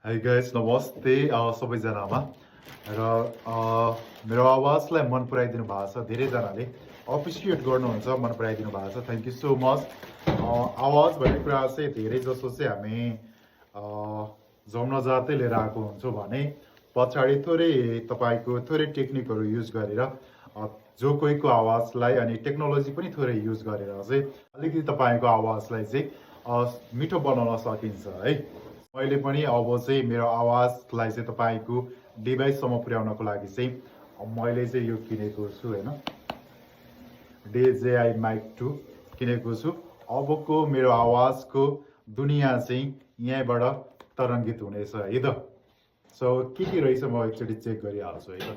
high guys नमस्ते सबैजनामा र मेरो आवाजलाई मन पराइदिनु भएको छ धेरैजनाले अप्रिसिएट गर्नुहुन्छ मन पराइदिनु भएको छ थ्याङ्क यू सो मच आवाज भन्ने कुरा चाहिँ धेरै जसो चाहिँ हामी जम्न जातै लिएर आएको हुन्छौँ भने पछाडि थोरै तपाईँको थोरै टेक्निकहरू युज गरेर जो कोहीको आवाजलाई अनि टेक्नोलोजी पनि थोरै युज गरेर चाहिँ अलिकति तपाईँको आवाजलाई चाहिँ मिठो बनाउन सकिन्छ है मैले पनि अब चाहिँ मेरो आवाजलाई चाहिँ तपाईँको डिभाइससम्म पुर्याउनको लागि चाहिँ मैले चाहिँ यो किनेको छु होइन DJI Mic 2 किनेको छु अबको मेरो आवाजको दुनियाँ चाहिँ यहीँबाट तरङ्गित हुनेछ है त सो के रहेछ म एकचोटि चेक गरिहाल्छु है त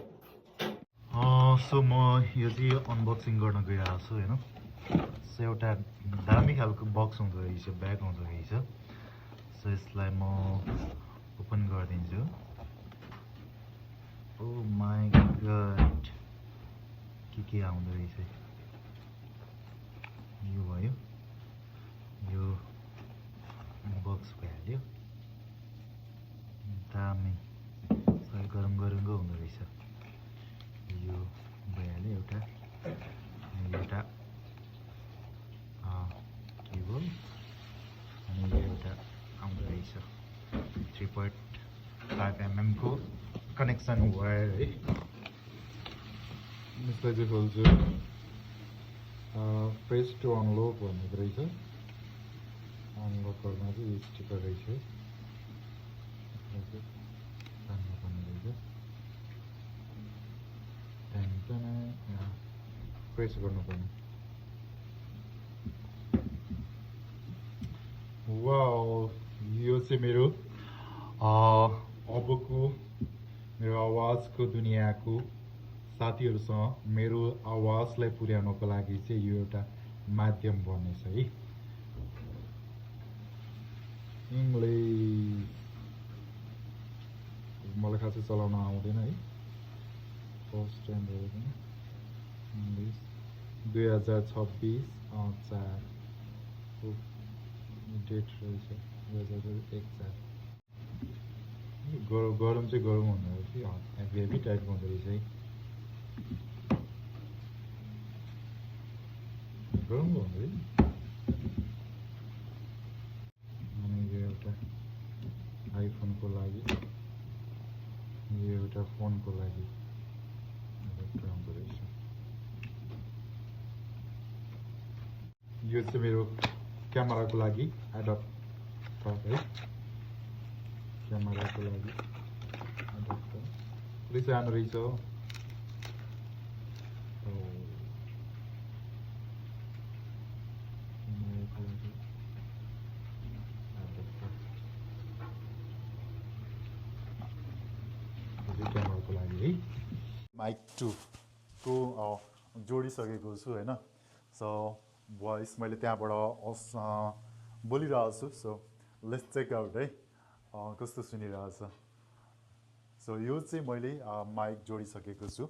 सो म यो चाहिँ अनबक्सिङ गर्न गइरहेको छु होइन सो एउटा दामी खालको बक्स हुँदो रहेछ ब्याग हुँदो रहेछ सो यसलाई म ओपन गरिदिन्छु ओ माई गड के आउँदो रहेछ यो भयो यो बक्स भइहाल्यो दामी गरम गरमको हुँदो रहेछ यो भइहाल्यो एउटा केबल अनि यो एउटा आउँदो रहेछ 3.5 mm को कनेक्सन वायर है यसलाई चाहिँ खोल्छु प्रेस टु अनलक भन्ने रहेछ अनलकरमा चाहिँ स्टिकर रहेछ तान्नुपर्ने रहेछ प्रेस गर्नुपर्ने वाउ यो चाहिँ मेरो अबको मेरो आवाजको दुनियाँको साथीहरूसँग मेरो आवाजलाई पुर्याउनको लागि चाहिँ यो एउटा माध्यम बन्नेछ है इङ्ग्लिस मलाई खासै चलाउन आउँदैन है फर्स्ट टाइम भयो इङ्ग्लिस 2026 4 डेट रहेछ 2001 गरम चाहिँ गरम हुँदो रहेछ हेभी टाइपको हुँदो रहेछ है गरम हुँदो है अनि यो एउटा आइफोनको लागि यो एउटा फोनको लागि आउँदो रहेछ यो चाहिँ मेरो क्यामेराको लागि एडप्टर है क्यामेराको लागि एडप्टर पुरै सानो रहेछ हो क्यामेराको लागि है माइक 2 को जोडिसकेको छु होइन सो भोइस मैले त्यहाँबाट बोलिरहेको छु सो लेट्स चेक आउट है कस्तो सुनिरहेछ सो यो चाहिँ मैले माइक जोडिसकेको छु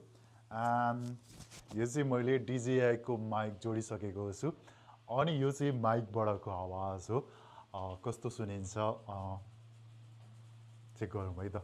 एन्ड यो चाहिँ मैले DJI को माइक जोडिसकेको छु अनि यो चाहिँ माइकबाटको आवाज हो कस्तो सुनिन्छ चेक गरौँ है त